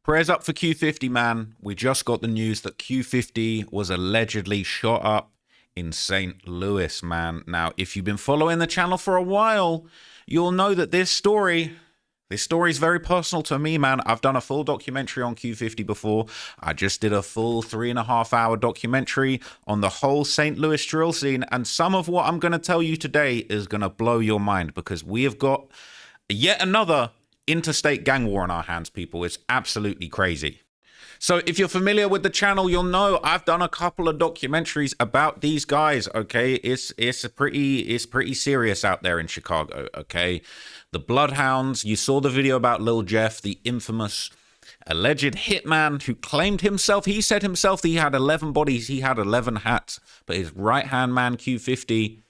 Prayers up for Q50, man. We just got the news that Q50 was allegedly shot up in St. Louis, man. Now, if you've been following the channel for a while, you'll know that this story is very personal to me, man. I've done a full documentary on Q50 before. I just did a full 3.5-hour documentary on the whole St. Louis drill scene. And some of what I'm going to tell you today is going to blow your mind, because we have got yet another interstate gang war on our hands, people. It's absolutely crazy. So if you're familiar with the channel, you'll know I've done a couple of documentaries about these guys, okay? It's pretty serious out there in Chicago, okay? The Bloodhounds, you saw the video about Lil Jeff, the infamous alleged hitman who claimed himself, he said himself that he had 11 bodies, he had 11 hats, but his right-hand man, Q50,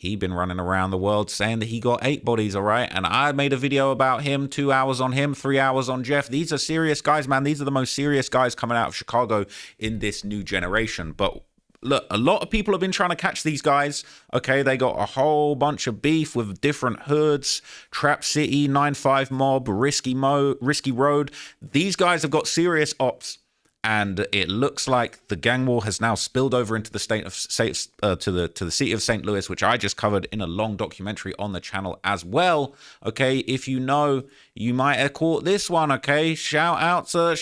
he been running around the world saying that he got 8 bodies, all right? And I made a video about him, 2 hours on him, 3 hours on Jeff. These are serious guys, man. These are the most serious guys coming out of Chicago in this new generation. But look, a lot of people have been trying to catch these guys, okay? They got a whole bunch of beef with different hoods, Trap City, 9-5 Mob, Risky Road. These guys have got serious ops. And it looks like the gang war has now spilled over into the state of to the city of St. Louis, which I just covered in a long documentary on the channel as well. Okay, if you know, you might have caught this one. Okay, shout out to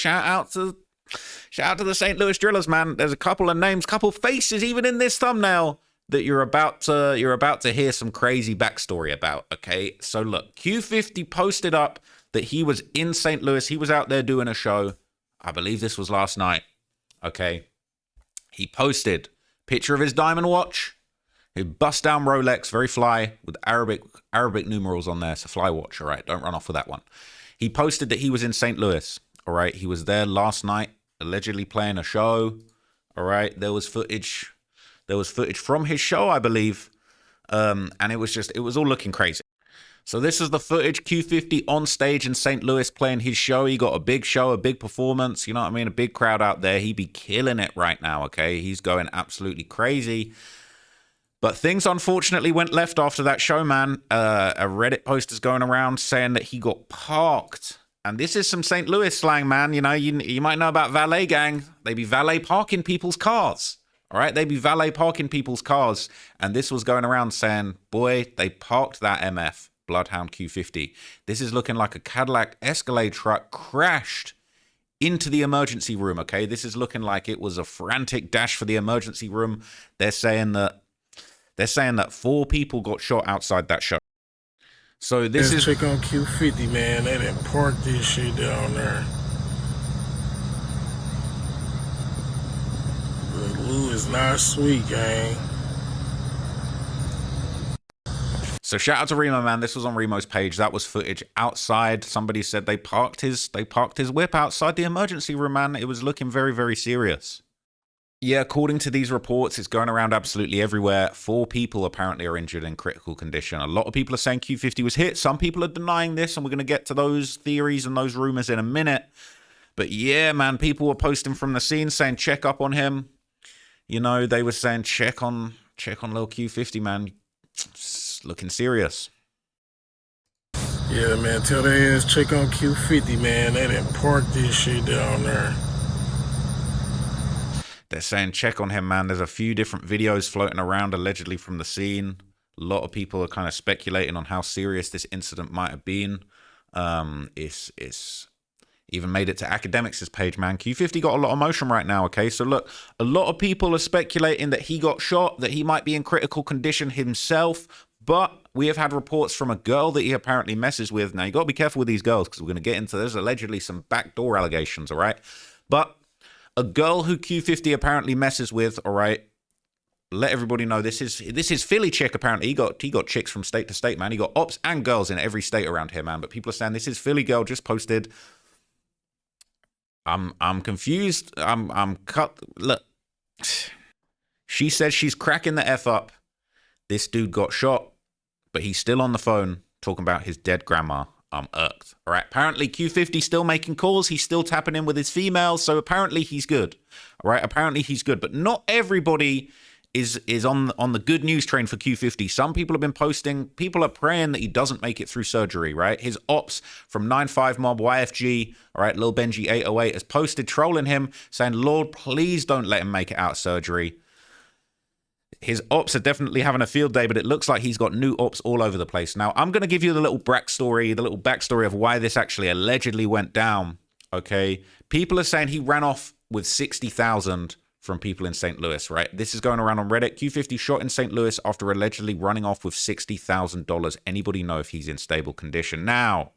the St. Louis Drillers, man. There's a couple of names, couple faces, even in this thumbnail that you're about to hear some crazy backstory about. Okay, so look, Q50 posted up that he was in St. Louis. He was out there doing a show. I believe this was last night, okay? He posted picture of his diamond watch, his bust-down Rolex, very fly, with Arabic numerals on there. It's a fly watch, all right? Don't run off with that one. He posted that he was in St. Louis, all right? He was there last night, allegedly playing a show, all right? There was footage from his show, I believe, and it was all looking crazy. So this is the footage, Q50 on stage in St. Louis playing his show. He got a big show, a big performance, you know what I mean? A big crowd out there. He be killing it right now, okay? He's going absolutely crazy. But things unfortunately went left after that show, man. A Reddit post is going around saying that he got parked. And this is some St. Louis slang, man. You know, you might know about valet gang. They be valet parking people's cars. All right, they be valet parking people's cars. And this was going around saying, boy, they parked that MF. Bloodhound Q50. This is looking like a Cadillac Escalade truck crashed into the emergency room, okay? This is looking like it was a frantic dash for the emergency room. They're saying that 4 people got shot outside that show. So this is check on Q50, man. They didn't park this shit down there. The Lou is not sweet, gang. So shout out to Remo, man. This was on Remo's page. That was footage outside. Somebody said they parked his whip outside the emergency room, man. It was looking very, very serious. Yeah, according to these reports, it's going around absolutely everywhere. 4 people apparently are injured in critical condition. A lot of people are saying Q50 was hit. Some people are denying this, and we're going to get to those theories and those rumors in a minute. But yeah, man, people were posting from the scene saying check up on him. You know, they were saying check on Lil Q50, man. It's looking serious. Yeah, man, tell their ass check on Q50, man. They didn't park this shit down there. They're saying check on him, man. There's a few different videos floating around allegedly from the scene. A lot of people are kind of speculating on how serious this incident might have been. It's even made it to Academics' page, man. Q50 got a lot of motion right now, okay? So look, a lot of people are speculating that he got shot, that he might be in critical condition himself, but we have had reports from a girl that he apparently messes with. Now, you got to be careful with these girls, because we're going to get into, there's allegedly some backdoor allegations, all right? But a girl who Q50 apparently messes with, all right, let everybody know this is Philly chick, apparently. He got chicks from state to state, man. He got ops and girls in every state around here, man. But people are saying this is Philly girl, just posted. I'm confused. I'm cut. Look, she says she's cracking the F up. This dude got shot, but he's still on the phone talking about his dead grandma. I'm irked. All right. Apparently Q50 still making calls. He's still tapping in with his females. So apparently he's good. All right. Apparently he's good, but not everybody is on the good news train for Q50. Some people have been posting, people are praying that he doesn't make it through surgery, right? His ops from 95 Mob YFG, all right, Lil Benji 808 has posted trolling him, saying, Lord, please don't let him make it out of surgery. His ops are definitely having a field day, but it looks like he's got new ops all over the place. Now, I'm going to give you the little backstory of why this actually allegedly went down, okay? People are saying he ran off with 60,000 from people in St. Louis, right? This is going around on Reddit. Q50 shot in St. Louis after allegedly running off with $60,000. Anybody know if he's in stable condition? Now,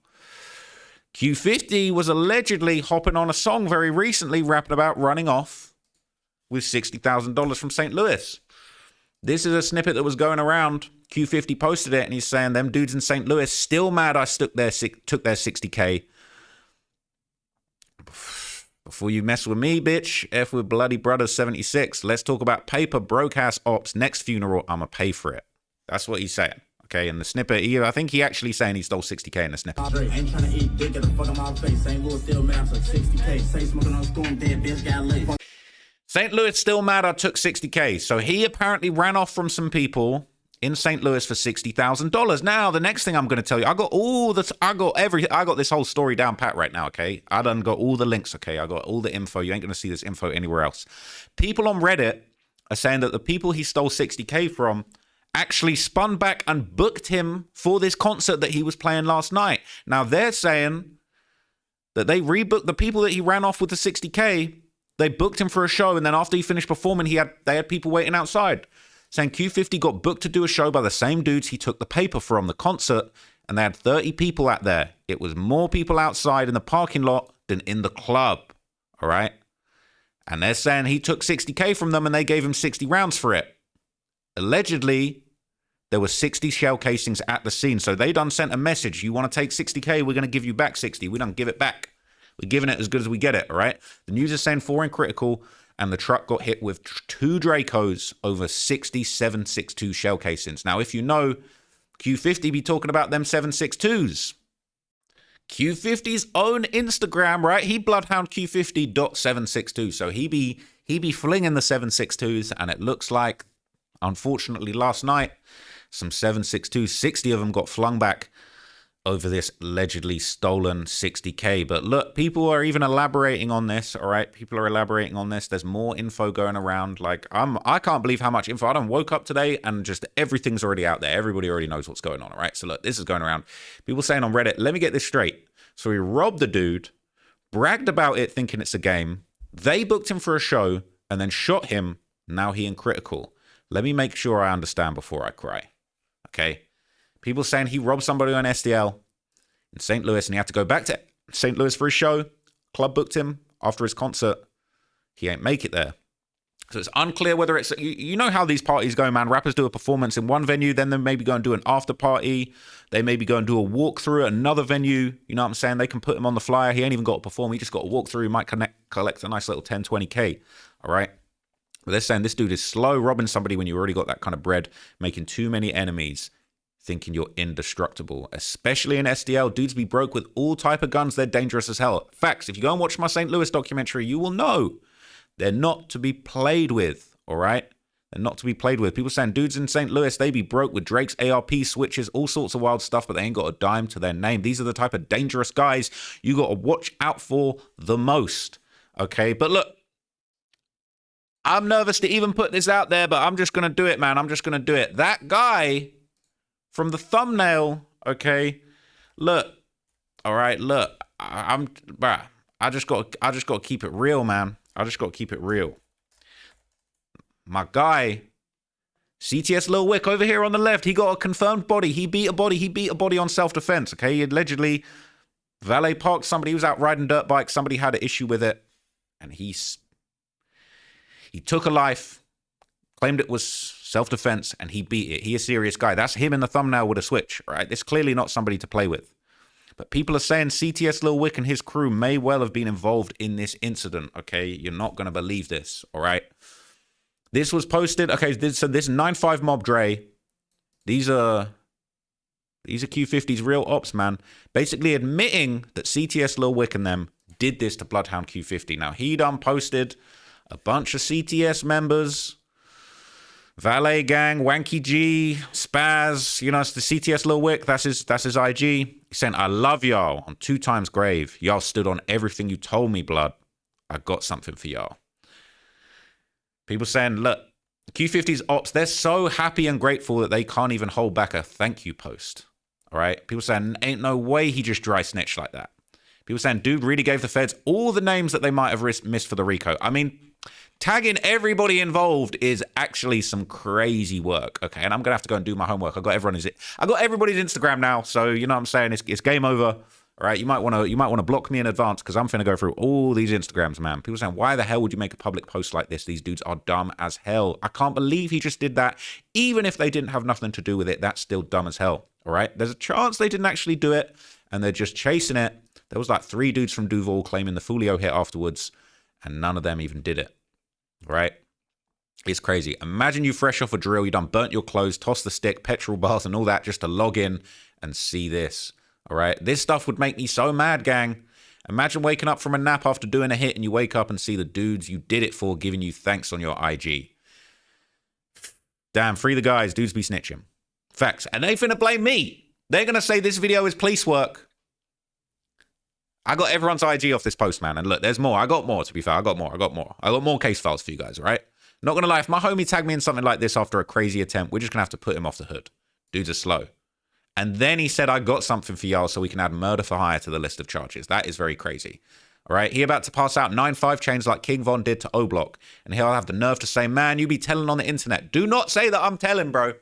Q50 was allegedly hopping on a song very recently, rapping about running off with $60,000 from St. Louis. This is a snippet that was going around. Q50 posted it, and he's saying, them dudes in St. Louis still mad I took their 60K. Before you mess with me, bitch, F with Bloody Brothers 76. Let's talk about paper, broke-ass ops. Next funeral, I'ma pay for it. That's what he's saying. Okay, in the snippet, I think he actually saying he stole 60K in the snippet. Ain't trying to eat dick at the fuck on my face. St. Louis still mad, I took 60K. Say smoking on storm, dead bitch got late. St. Louis still mad I took 60K. So he apparently ran off from some people in St. Louis for $60,000. Now, the next thing I'm going to tell you, I got this whole story down pat right now, okay? I done got all the links, okay? I got all the info. You ain't going to see this info anywhere else. People on Reddit are saying that the people he stole 60K from actually spun back and booked him for this concert that he was playing last night. Now, they're saying that they rebooked the people that he ran off with the 60K. They booked him for a show, and then after he finished performing, they had people waiting outside, saying Q50 got booked to do a show by the same dudes he took the paper from the concert, and they had 30 people out there. It was more people outside in the parking lot than in the club, all right? And they're saying he took 60K from them, and they gave him 60 rounds for it. Allegedly, there were 60 shell casings at the scene, so they done sent a message. You want to take 60K, we're going to give you back 60. We don't give it back. We're giving it as good as we get it, all right? The news is saying 4 in critical, and the truck got hit with 2 Dracos over 60 7.62 shell casings. Now, if you know, Q50 be talking about them 7.62s. Q50's own Instagram, right? He bloodhound Q50.762. So he be flinging the 7.62s, and it looks like, unfortunately, last night, some 7.62s, 60 of them got flung back over this allegedly stolen 60K. But look, people are even elaborating on this, all right? People are elaborating on this. There's more info going around. Like, I can't believe how much info. I done woke up today and just everything's already out there. Everybody already knows what's going on, all right? So look, this is going around. People saying on Reddit, let me get this straight. So he robbed the dude, bragged about it thinking it's a game. They booked him for a show and then shot him. Now he in critical. Let me make sure I understand before I cry, okay? People saying he robbed somebody on SDL in St. Louis, and he had to go back to St. Louis for his show. Club booked him after his concert. He ain't make it there. So it's unclear whether it's... You know how these parties go, man. Rappers do a performance in one venue, then they maybe go and do an after party. They maybe go and do a walkthrough at another venue. You know what I'm saying? They can put him on the flyer. He ain't even got to perform. He just got a walkthrough. He might collect a nice little 10, 20K. All right? But they're saying this dude is slow robbing somebody when you already got that kind of bread, making too many enemies, thinking you're indestructible, especially in SDL. Dudes be broke with all type of guns. They're dangerous as hell. Facts. If you go and watch my St. Louis documentary, you will know they're not to be played with, all right? They're not to be played with. People saying dudes in St. Louis, they be broke with Drake's ARP switches, all sorts of wild stuff, but they ain't got a dime to their name. These are the type of dangerous guys you got to watch out for the most, okay? But look, I'm nervous to even put this out there, but I'm just going to do it, man. I'm just going to do it. That guy from the thumbnail, okay? Look, all right, look, I just got to keep it real, man. I just got to keep it real. My guy, CTS Lil Wick over here on the left, he got a confirmed body. He beat a body on self-defense, okay? He allegedly valet parked somebody. He was out riding dirt bikes. Somebody had an issue with it, and he took a life, claimed it was self-defense, and he beat it. He a serious guy. That's him in the thumbnail with a switch, right? This clearly not somebody to play with. But people are saying CTS Lil Wick and his crew may well have been involved in this incident, okay? You're not going to believe this, all right? This was posted, okay, so this 95 Mob Dre, these are Q50's real ops, man. Basically admitting that CTS Lil Wick and them did this to Bloodhound Q50. Now, he done posted a bunch of CTS members Valet Gang, Wanky G, Spaz, you know, it's the CTS Lil Wick. That's his IG. He's saying, I love y'all on 2 times grave. Y'all stood on everything you told me, blood. I got something for y'all. People saying, look, Q50's ops, they're so happy and grateful that they can't even hold back a thank you post. All right? People saying, ain't no way he just dry snitched like that. People saying, dude really gave the feds all the names that they might have missed for the RICO. I mean, tagging everybody involved is actually some crazy work, okay? And I'm gonna have to go and do my homework. I got everybody's Instagram now, so you know what I'm saying. It's game over. All right, you might want to block me in advance because I'm finna go through all these Instagrams, man. People saying, why the hell would you make a public post like this? These dudes are dumb as hell. I can't believe he just did that. Even if they didn't have nothing to do with it, that's still dumb as hell. All right, there's a chance they didn't actually do it, and they're just chasing it. There was like 3 dudes from Duval claiming the Folio hit afterwards, and none of them even did it. Right? It's crazy. Imagine you fresh off a drill, you done burnt your clothes, tossed the stick, petrol bars and all that just to log in and see this. All right? This stuff would make me so mad, gang. Imagine waking up from a nap after doing a hit and you wake up and see the dudes you did it for giving you thanks on your IG. Damn, free the guys. Dudes be snitching. Facts. And they finna blame me. They're going to say this video is police work. I got everyone's IG off this post, man. And look, there's more. I got more, to be fair. I got more case files for you guys, all right? Not going to lie. If my homie tagged me in something like this after a crazy attempt, we're just going to have to put him off the hood. Dudes are slow. And then he said, I got something for y'all so we can add murder for hire to the list of charges. That is very crazy. All right? He about to pass out 9-5 chains like King Von did to O-Block. And he'll have the nerve to say, man, you be telling on the internet. Do not say that I'm telling, bro.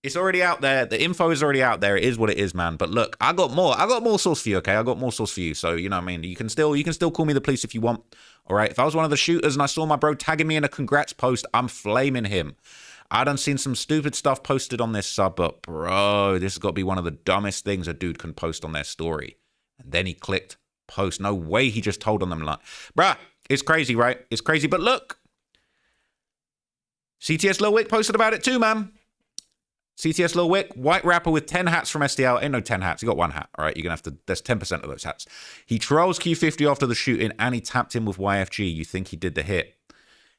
It's already out there. The info is already out there. It is what it is, man. But look, I got more. I got more source for you, okay? I got more source for you. So, you know what I mean? You can still call me the police if you want. All right? If I was one of the shooters and I saw my bro tagging me in a congrats post, I'm flaming him. I done seen some stupid stuff posted on this sub, but bro, this has got to be one of the dumbest things a dude can post on their story. And then he clicked post. No way he just told on them like, bruh, it's crazy, right? It's crazy. But look, CTS Lil Wick posted about it too, man. CTS Lil Wick, white rapper with 10 hats from STL. Ain't no 10 hats. He got 1 hat. All right, you're going to have to, there's 10% of those hats. He trolls Q50 after the shooting and he tapped him with YFG. You think he did the hit.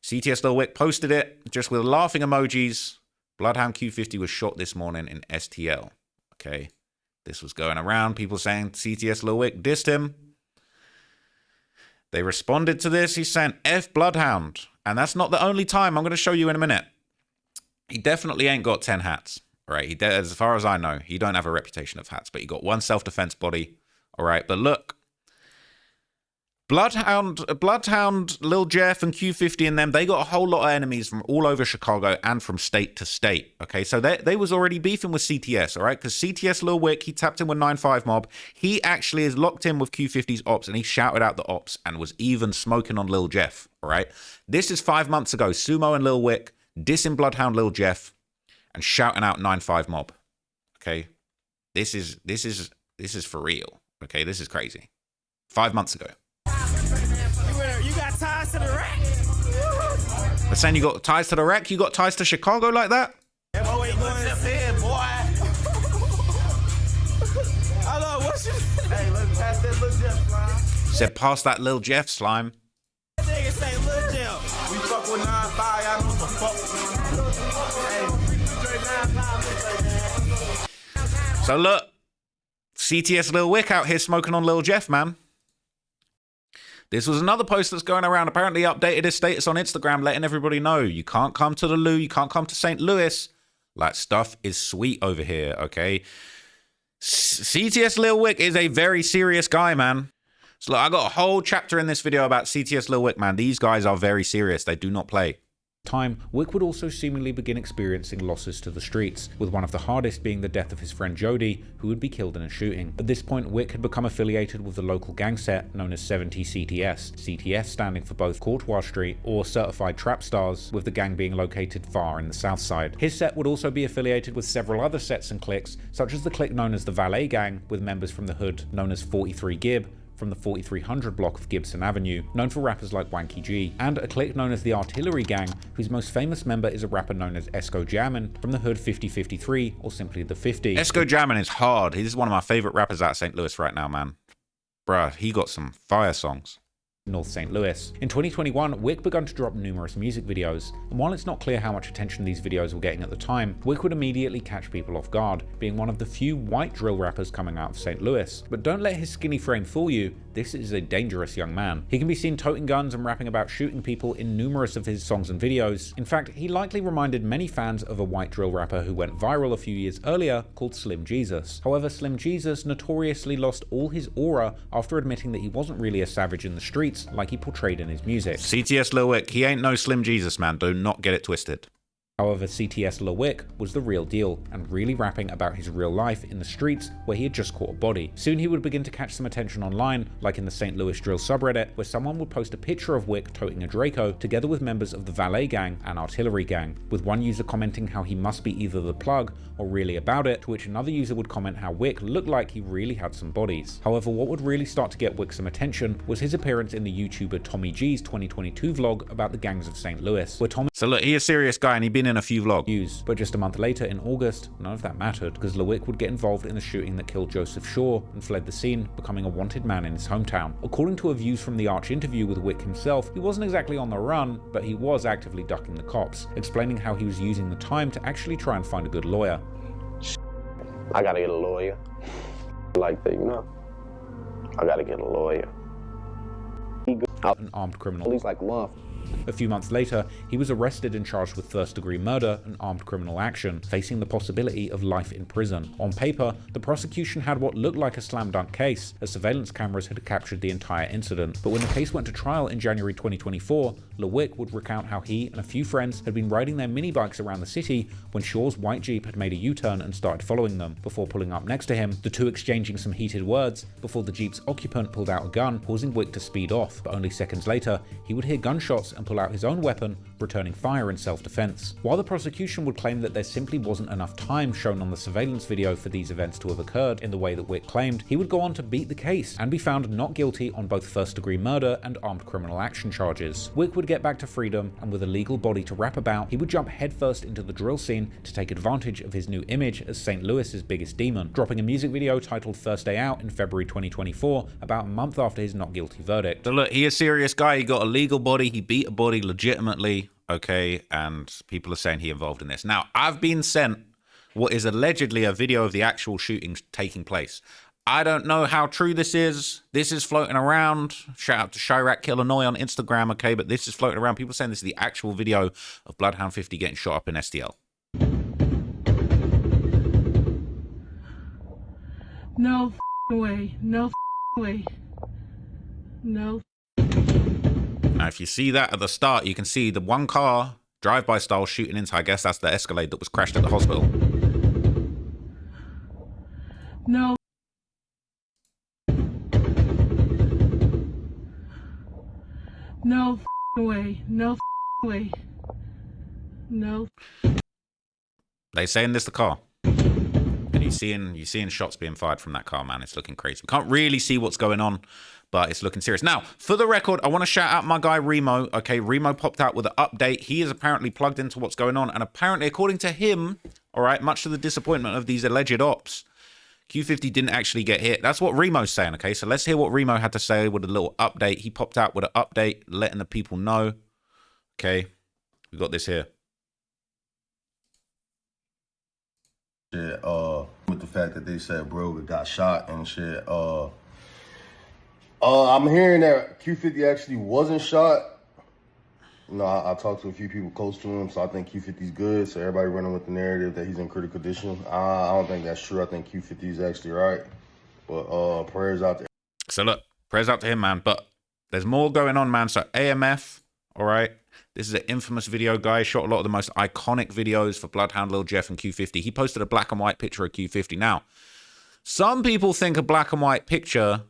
CTS Lil Wick posted it just with laughing emojis. Bloodhound Q50 was shot this morning in STL. Okay, this was going around. People saying CTS Lil Wick dissed him. They responded to this. He's saying F Bloodhound. And that's not the only time. I'm going to show you in a minute. He definitely ain't got 10 hats. Right, as far as I know, he don't have a reputation of hats, but he got 1 self-defense body. All right, but look, Bloodhound, Lil Jeff, and Q50 and them, they got a whole lot of enemies from all over Chicago and from state to state. Okay, so they was already beefing with CTS, all right, because CTS Lil Wick, he tapped in with 9-5 Mob. He actually is locked in with Q50's ops, and he shouted out the ops and was even smoking on Lil Jeff. All right, this is 5 months ago. Sumo and Lil Wick dissing Bloodhound Lil Jeff and shouting out 9-5 Mob. Okay, this is for real. Okay, this is crazy. 5 months ago. You got ties to the rack. They're saying you got ties to the rack. You got ties to Chicago like that. Oh, wait, going in, boy. Hello, what's your? Hey, look past that Lil Jeff slime. Said pass that Lil Jeff slime. That nigga say Lil Jeff. We fuck with 9-5. I know the fuck. So look, CTS Lil Wick out here smoking on Lil Jeff, man. This was another post that's going around. Apparently updated his status on Instagram, letting everybody know you can't come to the Lou, you can't come to St. Louis. Like, stuff is sweet over here, okay? CTS Lil Wick is a very serious guy, man. So look, I got a whole chapter in this video about CTS Lil Wick, man. These guys are very serious. They do not play. Time, Wick would also seemingly begin experiencing losses to the streets, with one of the hardest being the death of his friend Jody, who would be killed in a shooting. At this point, Wick had become affiliated with the local gang set known as 70 CTS, CTS standing for both Courtois Street or Certified Trap Stars, with the gang being located far in the south side. His set would also be affiliated with several other sets and cliques, such as the clique known as the Valet Gang, with members from the hood known as 43 Gib, from the 4300 block of Gibson Avenue, known for rappers like Wanky G, and a clique known as the Artillery Gang, whose most famous member is a rapper known as Esco Jammin from the hood 5053, or simply the 50. Esco Jammin is hard. He's one of my favorite rappers out of St. Louis right now, man. Bruh, he got some fire songs. North St. Louis. In 2021, Wick began to drop numerous music videos, and while it's not clear how much attention these videos were getting at the time, Wick would immediately catch people off guard, being one of the few white drill rappers coming out of St. Louis. But don't let his skinny frame fool you, this is a dangerous young man. He can be seen toting guns and rapping about shooting people in numerous of his songs and videos. In fact, he likely reminded many fans of a white drill rapper who went viral a few years earlier called Slim Jesus. However, Slim Jesus notoriously lost all his aura after admitting that he wasn't really a savage in the streets like he portrayed in his music. CTS Lil Wick, he ain't no Slim Jesus, man. Do not get it twisted. However, CTS Lil Wick was the real deal, and really rapping about his real life in the streets where he had just caught a body. Soon he would begin to catch some attention online, like in the St. Louis drill subreddit, where someone would post a picture of Wick toting a Draco together with members of the Valet Gang and Artillery Gang, with one user commenting how he must be either the plug or really about it, to which another user would comment how Wick looked like he really had some bodies. However, what would really start to get Wick some attention was his appearance in the YouTuber Tommy G's 2022 vlog about the gangs of St. Louis, where Tommy— So look, he's a serious guy and he'd been in a few vlogs. But just a month later, in August, none of that mattered, because Lil Wick would get involved in the shooting that killed Joseph Shaw and fled the scene, becoming a wanted man in his hometown. According to a Views from the Arch interview with Wick himself, he wasn't exactly on the run, but he was actively ducking the cops, explaining how he was using the time to actually try and find a good lawyer. I gotta get a lawyer. Like that, you know? I gotta get a lawyer. An armed criminal. He's like a month. A few months later, he was arrested and charged with first-degree murder and armed criminal action, facing the possibility of life in prison. On paper, the prosecution had what looked like a slam-dunk case, as surveillance cameras had captured the entire incident. But when the case went to trial in January 2024, Lil Wick would recount how he and a few friends had been riding their mini bikes around the city when Shaw's white Jeep had made a U-turn and started following them, before pulling up next to him, the two exchanging some heated words before the Jeep's occupant pulled out a gun, causing Wick to speed off. But only seconds later, he would hear gunshots and pull out his own weapon, returning fire in self-defense. While the prosecution would claim that there simply wasn't enough time shown on the surveillance video for these events to have occurred in the way that Wick claimed, he would go on to beat the case and be found not guilty on both first-degree murder and armed criminal action charges. Wick would get back to freedom, and with a legal body to rap about, he would jump headfirst into the drill scene to take advantage of his new image as St. Louis's biggest demon, dropping a music video titled First Day Out in February 2024, about a month after his not guilty verdict. So look, he's a serious guy, he got a legal body, he beat a body legitimately, okay, and people are saying he involved in this. Now, I've been sent what is allegedly a video of the actual shootings taking place. I don't know how true this is. This is floating around. Shout out to Chirac Illinois on Instagram, okay, but this is floating around. People saying this is the actual video of Bloodhound 50 getting shot up in STL. No way. No way. No. Now, if you see that at the start, you can see the one car, drive-by style, shooting into, I guess that's the Escalade that was crashed at the hospital. No. No way. No way. No. They saying this the car. And you're seeing shots being fired from that car, man. It's looking crazy. We can't really see what's going on, but it's looking serious. Now, for the record, I want to shout out my guy Remo. Okay, Remo popped out with an update. He is apparently plugged into what's going on, and apparently, according to him, all right, much to the disappointment of these alleged ops, Q50 didn't actually get hit. That's what Remo's saying, okay? So let's hear what Remo had to say with a little update. He popped out with an update, letting the people know. Okay, we got this here. Shit, with the fact that they said bro got shot and shit. I'm hearing that Q50 actually wasn't shot. You know, I talked to a few people close to him, so I think Q50's good. So everybody running with the narrative that he's in critical condition. I don't think that's true. I think Q50 is actually right. But prayers out to. So look, prayers out to him, man. But there's more going on, man. So AMF, all right. This is an infamous video guy. Shot a lot of the most iconic videos for Bloodhound, Lil Jeff, and Q50. He posted a black and white picture of Q50. Now, some people think a black and white picture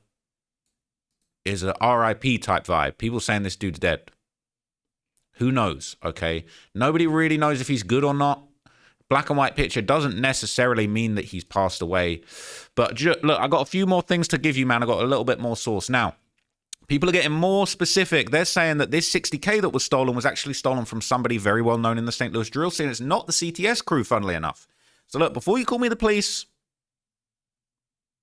is a RIP type vibe. People saying this dude's dead. Who knows, okay? Nobody really knows if he's good or not. Black and white picture doesn't necessarily mean that he's passed away. But look, I got a few more things to give you, man. I got a little bit more source. Now, people are getting more specific. They're saying that this 60K that was stolen was actually stolen from somebody very well known in the St. Louis drill scene. It's not the CTS crew, funnily enough. So look, before you call me the police,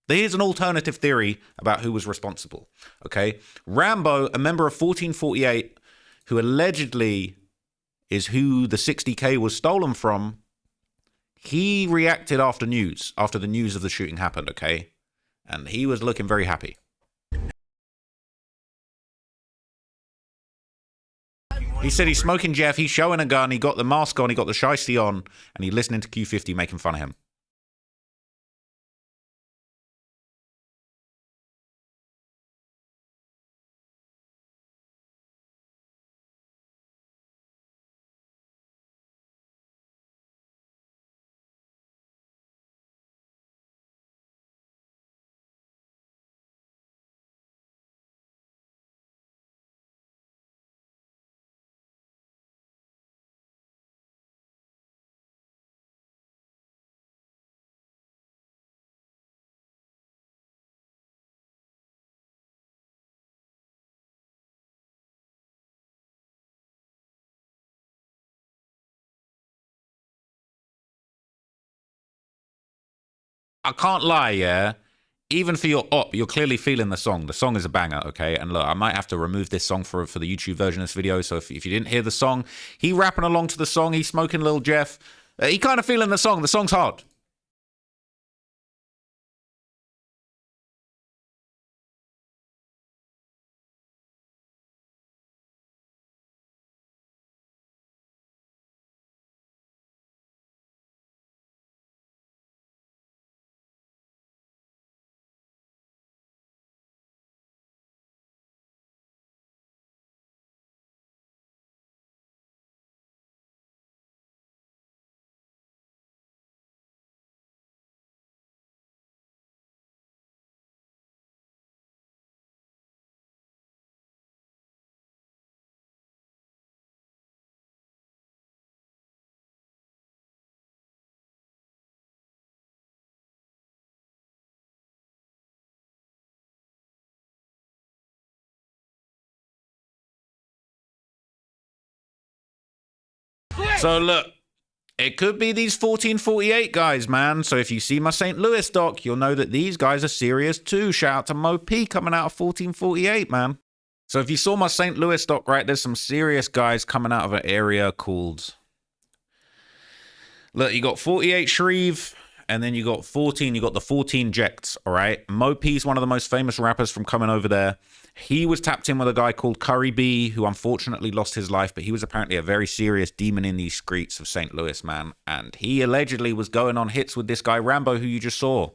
Here's an alternative theory about who was responsible. Okay, Rambo, a member of 1448, who allegedly is who the 60K was stolen from, he reacted after the news of the shooting happened, okay? And he was looking very happy. He said he's smoking Jeff, he's showing a gun, he got the mask on, he got the shiesty on, and he's listening to Q50 making fun of him. I can't lie, yeah? Even for your op, you're clearly feeling the song. The song is a banger, okay? And look, I might have to remove this song for the YouTube version of this video. So if you didn't hear the song, he rapping along to the song, he's smoking Lil Jeff. He kind of feeling the song. The song's hard. So look, it could be these 1448 guys, man. So if you see my St. Louis doc, you'll know that these guys are serious too. Shout out to Mo P coming out of 1448, man. So if you saw my St. Louis doc, right, there's some serious guys coming out of an area called... Look, you got 48 Shreve, and then you got 14, you got the 14 Jects, all right? Mo P's one of the most famous rappers from coming over there. He was tapped in with a guy called Curry B, who unfortunately lost his life, but he was apparently a very serious demon in these streets of St. Louis, man. And he allegedly was going on hits with this guy Rambo, who you just saw.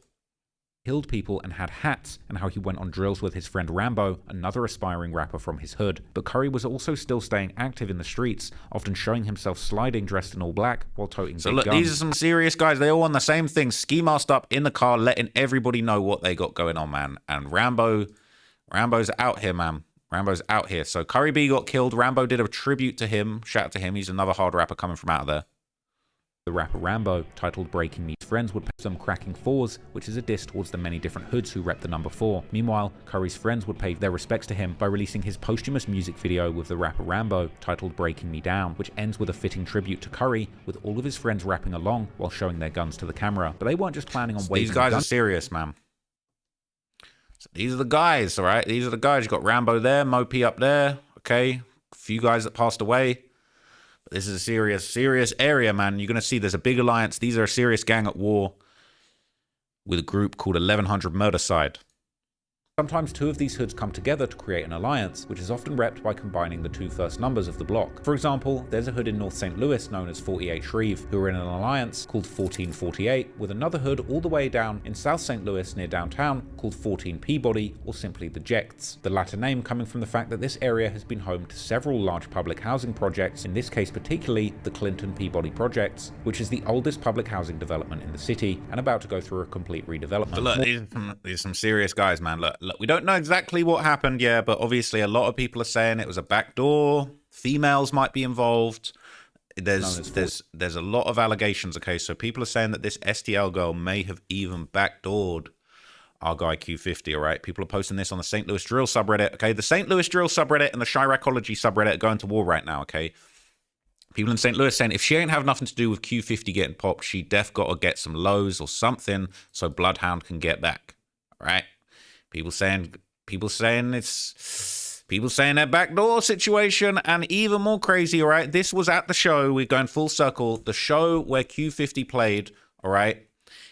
Killed people and had hats, and how he went on drills with his friend Rambo, another aspiring rapper from his hood. But Curry was also still staying active in the streets, often showing himself sliding dressed in all black while toting big guns. So look, these are some serious guys. They all want the same thing. Ski masked up in the car, letting everybody know what they got going on, man. And Rambo's out here, man. Rambo's out here. So Curry B got killed. Rambo did a tribute to him. Shout out to him. He's another hard rapper coming from out of there. The rapper Rambo, titled Breaking Me's Friends, would pay some cracking fours, which is a diss towards the many different hoods who rep the number 4. Meanwhile, Curry's friends would pay their respects to him by releasing his posthumous music video with the rapper Rambo, titled Breaking Me Down, which ends with a fitting tribute to Curry, with all of his friends rapping along while showing their guns to the camera. But they weren't just planning on waving. These guys are serious, man. So these are the guys, all right? These are the guys. You got Rambo there, Mo P up there, okay? A few guys that passed away. But this is a serious area, man. You're going to see there's a big alliance. These are a serious gang at war with a group called 1100 Murderside. Sometimes two of these hoods come together to create an alliance, which is often repped by combining the two first numbers of the block. For example, there's a hood in North St. Louis known as 48 Shreve, who are in an alliance called 1448, with another hood all the way down in South St. Louis near downtown called 14 Peabody, or simply the Jects. The latter name coming from the fact that this area has been home to several large public housing projects, in this case particularly the Clinton Peabody Projects, which is the oldest public housing development in the city and about to go through a complete redevelopment. But look, these are some serious guys, man. Look, we don't know exactly what happened, yeah, but obviously a lot of people are saying it was a backdoor. Females might be involved. There's a lot of allegations, okay? So people are saying that this STL girl may have even backdoored our guy Q50, all right? People are posting this on the St. Louis Drill subreddit, okay? The St. Louis Drill subreddit and the Chiracology subreddit are going to war right now, okay? People in St. Louis saying if she ain't have nothing to do with Q50 getting popped, she def got to get some lows or something so Bloodhound can get back. right? People saying that backdoor situation, and even more crazy, all right? This was at the show. We're going full circle. The show where Q50 played, all right?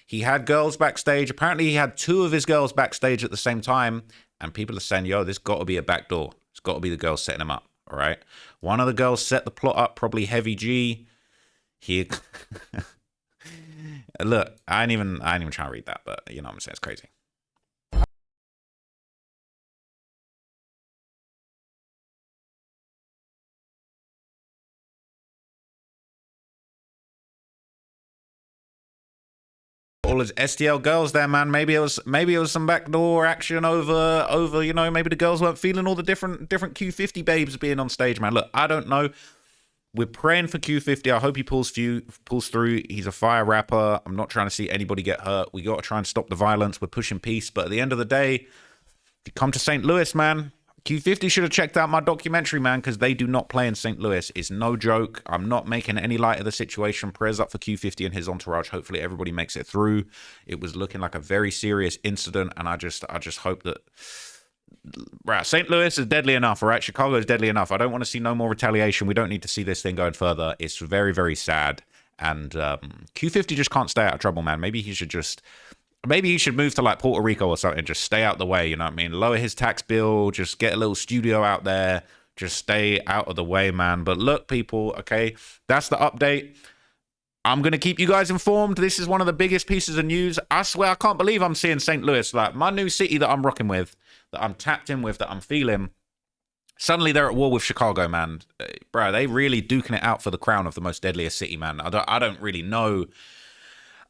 He had girls backstage. Apparently, he had 2 of his girls backstage at the same time, and people are saying, yo, this got to be a backdoor. It's got to be the girls setting him up, all right? One of the girls set the plot up, probably Heavy G. He... Look, I ain't even trying to read that, but you know what I'm saying? It's crazy. All his STL girls there, man. Maybe it was some backdoor action over, you know, maybe the girls weren't feeling all the different Q50 babes being on stage, man. Look, I don't know. We're praying for Q50. I hope he pulls through. He's a fire rapper. I'm not trying to see anybody get hurt. We got to try and stop the violence. We're pushing peace. But at the end of the day, if you come to St. Louis, man, Q50 should have checked out my documentary, man, because they do not play in St. Louis. It's no joke. I'm not making any light of the situation. Prayers up for Q50 and his entourage. Hopefully everybody makes it through. It was looking like a very serious incident, and I just hope that... Right, St. Louis is deadly enough, all right? Chicago is deadly enough. I don't want to see no more retaliation. We don't need to see this thing going further. It's very, very sad. And Q50 just can't stay out of trouble, man. Maybe he should move to like Puerto Rico or something. Just stay out the way, you know what I mean? Lower his tax bill. Just get a little studio out there. Just stay out of the way, man. But look, people, okay? That's the update. I'm going to keep you guys informed. This is one of the biggest pieces of news. I swear, I can't believe I'm seeing St. Louis. Like, my new city that I'm rocking with, that I'm tapped in with, that I'm feeling. Suddenly, they're at war with Chicago, man. Bro, they really duking it out for the crown of the most deadliest city, man. I don't really know.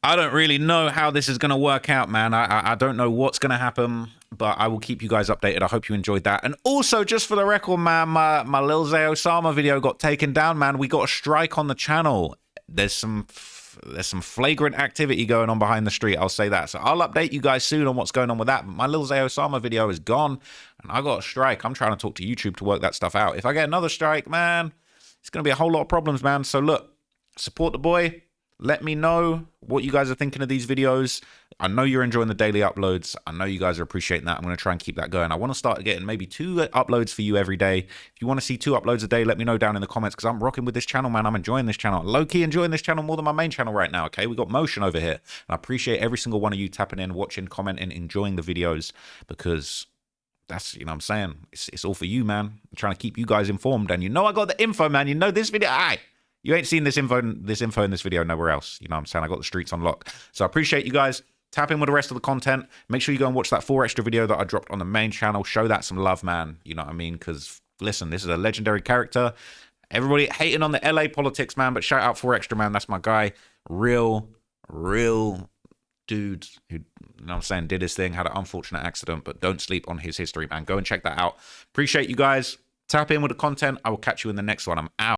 I don't really know how this is going to work out, man. I don't know what's going to happen, but I will keep you guys updated. I hope you enjoyed that. And also, just for the record, man, my Lil Zay Osama video got taken down, man. We got a strike on the channel. There's some flagrant activity going on behind the street, I'll say that. So I'll update you guys soon on what's going on with that. But my Lil Zay Osama video is gone, and I got a strike. I'm trying to talk to YouTube to work that stuff out. If I get another strike, man, it's going to be a whole lot of problems, man. So look, support the boy. Let me know what you guys are thinking of these videos. I know you're enjoying the daily uploads. I know you guys are appreciating that. I'm going to try and keep that going. I want to start getting maybe 2 uploads for you every day. If you want to see 2 uploads a day, let me know down in the comments, because I'm rocking with this channel, man. I'm enjoying this channel. Low-key enjoying this channel more than my main channel right now, okay? We got motion over here. And I appreciate every single one of you tapping in, watching, commenting, enjoying the videos, because... that's, you know what I'm saying? It's all for you, man. I'm trying to keep you guys informed. And you know I got the info, man. You know this video. You ain't seen this info in this video nowhere else. You know what I'm saying? I got the streets on lock. So I appreciate you guys. Tap in with the rest of the content. Make sure you go and watch that 4 extra video that I dropped on the main channel. Show that some love, man. You know what I mean? Because, listen, this is a legendary character. Everybody hating on the LA politics, man. But shout out 4 extra, man. That's my guy. Real dude who, you know what I'm saying, did his thing, had an unfortunate accident, but don't sleep on his history, man. Go and check that out. Appreciate you guys. Tap in with the content. I will catch you in the next one. I'm out.